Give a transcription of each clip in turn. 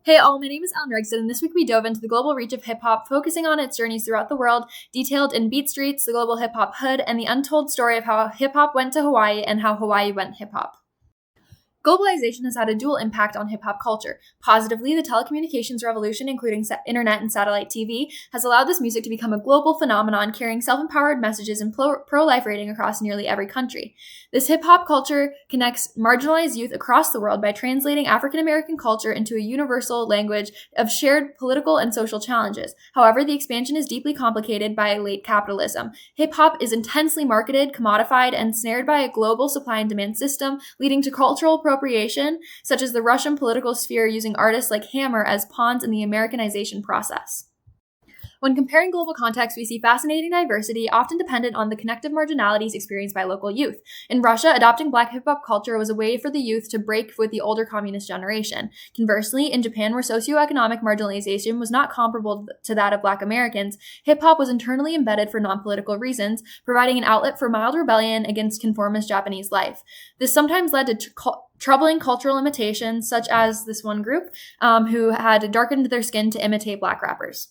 Hey all, my name is Elin, and this week we dove into the global reach of hip-hop, focusing on its journeys throughout the world, detailed in Beat Streets, the global hip-hop hood, and the untold story of how hip-hop went to Hawaii and how Hawaii went hip-hop. Globalization has had a dual impact on hip-hop culture. Positively, the telecommunications revolution, including internet and satellite TV, has allowed this music to become a global phenomenon, carrying self-empowered messages and pro-life rating across nearly every country. This hip-hop culture connects marginalized youth across the world by translating African-American culture into a universal language of shared political and social challenges. However, the expansion is deeply complicated by late capitalism. Hip-hop is intensely marketed, commodified, and snared by a global supply and demand system, leading to cultural appropriation, such as the Russian political sphere using artists like Hammer as pawns in the Americanization process. When comparing global contexts, we see fascinating diversity, often dependent on the connective marginalities experienced by local youth. In Russia, adopting Black hip-hop culture was a way for the youth to break with the older communist generation. Conversely, in Japan, where socioeconomic marginalization was not comparable to that of Black Americans, hip-hop was internally embedded for non-political reasons, providing an outlet for mild rebellion against conformist Japanese life. This sometimes led to troubling cultural imitations, such as this one group who had darkened their skin to imitate Black rappers.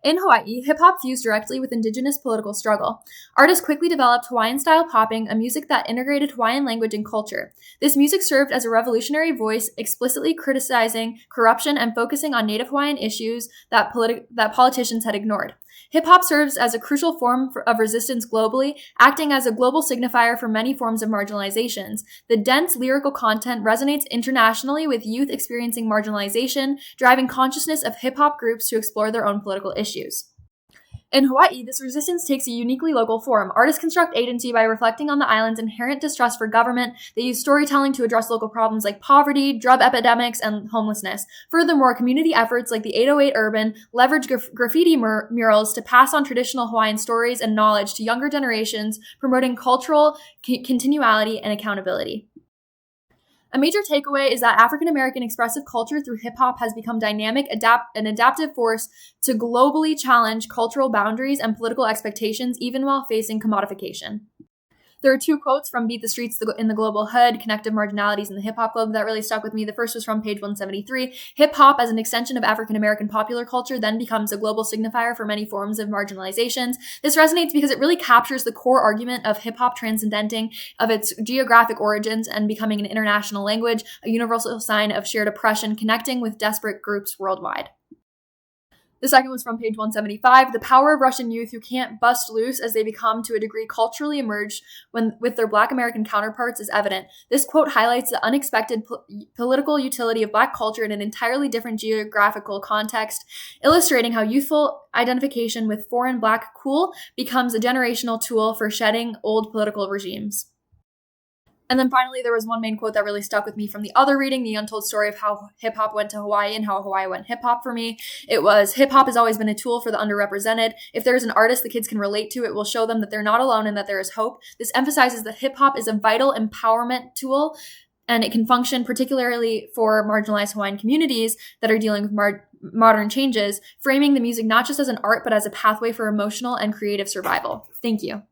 In Hawaii, hip-hop fused directly with indigenous political struggle. Artists quickly developed Hawaiian-style popping, a music that integrated Hawaiian language and culture. This music served as a revolutionary voice, explicitly criticizing corruption and focusing on Native Hawaiian issues that politicians had ignored. Hip-hop serves as a crucial form of resistance globally, acting as a global signifier for many forms of marginalizations. The dense lyrical content resonates internationally with youth experiencing marginalization, driving consciousness of hip-hop groups to explore their own political issues. In Hawaii, this resistance takes a uniquely local form. Artists construct agency by reflecting on the island's inherent distrust for government. They use storytelling to address local problems like poverty, drug epidemics, and homelessness. Furthermore, community efforts like the 808 Urban leverage graffiti murals to pass on traditional Hawaiian stories and knowledge to younger generations, promoting cultural continuality and accountability. A major takeaway is that African-American expressive culture through hip-hop has become dynamic, an adaptive force to globally challenge cultural boundaries and political expectations, even while facing commodification. There are two quotes from Beat the Streets in the Global Hood, Connective Marginalities in the Hip-Hop Globe, that really stuck with me. The first was from page 173. Hip-hop, as an extension of African-American popular culture, then becomes a global signifier for many forms of marginalizations. This resonates because it really captures the core argument of hip-hop transcending of its geographic origins and becoming an international language, a universal sign of shared oppression, connecting with desperate groups worldwide. The second was from page 175. The power of Russian youth who can't bust loose as they become, to a degree, culturally emerged with their Black American counterparts is evident. This quote highlights the unexpected political utility of Black culture in an entirely different geographical context, illustrating how youthful identification with foreign Black cool becomes a generational tool for shedding old political regimes. And then finally, there was one main quote that really stuck with me from the other reading, The Untold Story of How Hip-Hop Went to Hawaii and How Hawaii Went Hip-Hop for me. It was, hip-hop has always been a tool for the underrepresented. If there's an artist the kids can relate to, it will show them that they're not alone and that there is hope. This emphasizes that hip-hop is a vital empowerment tool, and it can function particularly for marginalized Hawaiian communities that are dealing with modern changes, framing the music not just as an art, but as a pathway for emotional and creative survival. Thank you.